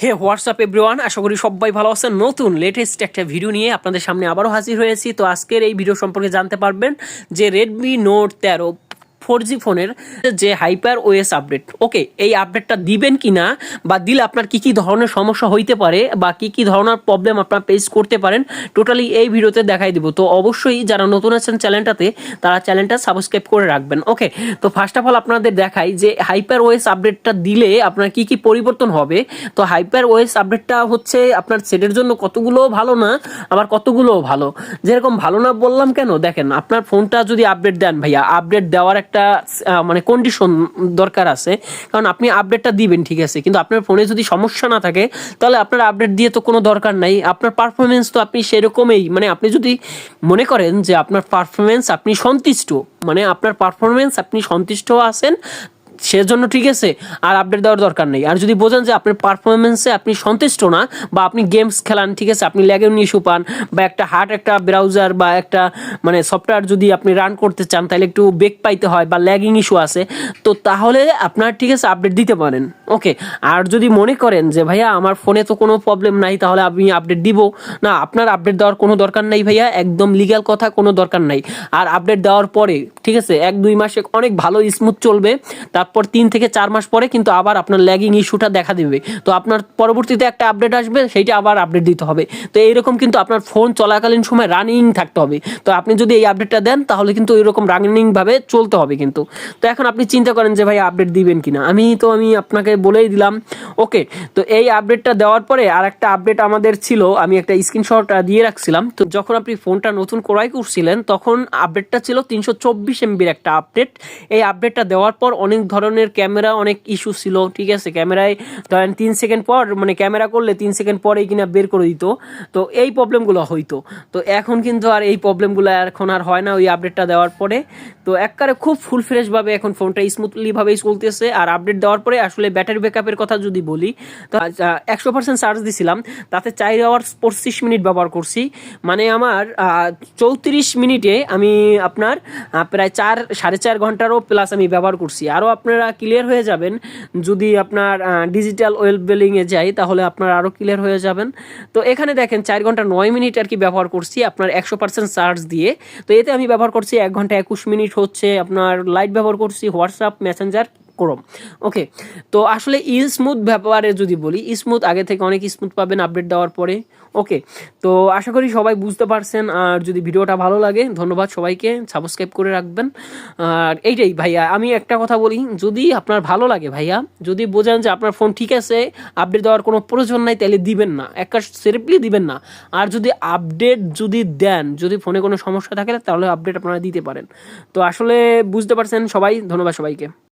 হে WhatsApp everyone, আশা করি সবাই ভালো আছেন। নতুন লেটেস্ট একটা ভিডিও নিয়ে আপনাদের সামনে আবারও হাজির হয়েছি। তো আজকের এই ভিডিও সম্পর্কে জানতে পারবেন যে রেডমি নোট 13 4G ফোনের যে হাইপার ওএস আপডেট, ওকে, এই আপডেটটা দিবেন কি না, বা দিলে আপনার কি কি ধরনের সমস্যা হইতে পারে বা কি কি ধরনের প্রবলেম আপনার ফেস করতে পারেন, টোটালি এই ভিডিওতে দেখাই দিব। তো অবশ্যই যারা নতুন আছেন চ্যানেলটাতে, তারা চ্যানেলটা সাবস্ক্রাইব করে রাখবেন। ওকে, তো ফার্স্ট অফ অল আপনাদের দেখাই যে হাইপার ওএস আপডেটটা দিলে আপনার কি কি পরিবর্তন হবে। তো হাইপার ওএস আপডেটটা হচ্ছে আপনার সেটের জন্য কতগুলো ভালো না, আবার কতগুলো ভালো। যেরকম ভালো না বললাম কেন, দেখেন আপনার ফোনটা যদি আপডেট দেন ভাইয়া, আপডেট দেওয়ার একটা মানে কন্ডিশন দরকার আছে। কারণ আপনি আপডেটটা দিবেন ঠিক আছে, কিন্তু আপনার ফোনে যদি সমস্যা না থাকে তাহলে আপনার আপডেট দিয়ে তো কোনো দরকার নাই। আপনার পারফরমেন্স তো আপনি সেরকমই, মানে আপনি যদি মনে করেন যে আপনার পারফরমেন্স আপনি সন্তুষ্ট, মানে আপনার পারফরমেন্স আপনি সন্তুষ্ট আছেন সেজন্য ঠিক আছে, আর আপডেট দেওয়ার দরকার নেই। আর যদি বোঝেন যে আপনার পারফরমেন্সে আপনি সন্তুষ্ট না, বা আপনি গেমস খেলান ঠিক আছে, আপনি ল্যাগের ইস্যু পান, বা একটা হার্ড একটা ব্রাউজার বা একটা মানে সফটওয়্যার যদি আপনি রান করতে চান তাহলে একটু বেগ পাইতে হয় বা ল্যাগিং ইস্যু আছে, তো তাহলে আপনার ঠিক আছে আপডেট দিতে পারেন। ওকে, আর যদি মনে করেন যে ভাইয়া আমার ফোনে তো কোনো প্রবলেম নাই, তাহলে আমি আপডেট দিব না, আপনার আপডেট দেওয়ার কোনো দরকার নাই ভাইয়া, একদম লিগ্যাল কথা, কোনো দরকার নাই। আর আপডেট দেওয়ার পরে ঠিক আছে 1-2 মাসে অনেক ভালো স্মুথ চলবে, তারপর 3 থেকে 4 মাস পরে কিন্তু আবার আপনার ল্যাগিং ইস্যুটা দেখা দেবে। তো আপনার পরবর্তীতে একটা আপডেট আসবে, সেইটা আবার আপডেট দিতে হবে। তো এইরকম কিন্তু আপনার ফোন চলাকালীন সময় রানিং থাকতে হবে। তো আপনি যদি এই আপডেটটা দেন তাহলে কিন্তু এরকম রানিং ভাবে চলতে হবে কিন্তু। তো এখন আপনি চিন্তা করেন যে ভাই আপডেট দিবেন কিনা, আমি আপনাকে বলেই দিলাম। ওকে, তো এই আপডেটটা দেওয়ার পরে আর একটা আপডেট আমাদের ছিল, আমি একটা স্ক্রিনশট দিয়ে রাখছিলাম। তো যখন আপনি ফোনটা নতুন ক্রয় করছিলেন তখন আপডেটটা ছিল 324 MBর একটা আপডেট। এই আপডেটটা দেওয়ার পর অনেক ধরনের ক্যামেরা অনেক ইস্যু ছিল ঠিক আছে, ক্যামেরায় ধরেন 3 সেকেন্ড পর, মানে ক্যামেরা করলে 3 সেকেন্ড পরেই কিনা বের করে দিত। তো এই প্রবলেমগুলো হইতো। তো এখন কিন্তু আর এই প্রবলেমগুলো এখন আর হয় না ওই আপডেটটা দেওয়ার পরে। তো একবারে খুব ফুল ফ্রেশভাবে এখন ফোনটা স্মুথলিভাবেই চলতেছে। আর আপডেট দেওয়ার পরে আসলে ব্যাটারি ব্যাকআপের কথা যদি বলি, তো 100% চার্জ দিছিলাম, তাতে 4 আওয়ার্স 25 মিনিট ব্যবহার করছি। মানে আমার 34 মিনিটে আমি আপনার প্রায় 4.5 ঘন্টারও প্লাস আমি ব্যবহার করছি। আরও আপনারা ক্লিয়ার হয়ে যাবেন যদি আপনার ডিজিটাল ওয়েল বেলিংয়ে যাই, তাহলে আপনারা আরও ক্লিয়ার হয়ে যাবেন। তো এখানে দেখেন 4 ঘন্টা 9 মিনিট আর কি ব্যবহার করছি আপনার 100% চার্জ দিয়ে। তো এতে আমি ব্যবহার করছি 1 ঘন্টা 21 মিনিট হচ্ছে আপনার লাইট ব্যবহার করছি, হোয়াটসঅ্যাপ, মেসেঞ্জার, ক্রোম। ওকে, তো আসলে স্মুথ ব্যাপারে যদি বলি, স্মুথ আগে থেকে অনেক স্মুথ পাবেন আপডেট দেওয়ার পরে। ওকে, তো আশা করি সবাই বুঝতে পারছেন। আর যদি ভিডিওটা ভালো লাগে, ধন্যবাদ সবাইকে, সাবস্ক্রাইব করে রাখবেন। আর এইটাই ভাইয়া, আমি একটা কথা বলি, যদি আপনার ভালো লাগে ভাইয়া, যদি বোঝেন যে আপনার ফোন ঠিক আছে, আপডেট দেওয়ার কোনো প্রয়োজন নাই, তাহলে দিবেন না, একটা সেরিপলি দিবেন না। আর যদি আপডেট যদি দেন, যদি ফোনে কোনো সমস্যা থাকে তাহলে আপডেট আপনারা দিতে পারেন। তো আসলে বুঝতে পারছেন সবাই, ধন্যবাদ সবাইকে।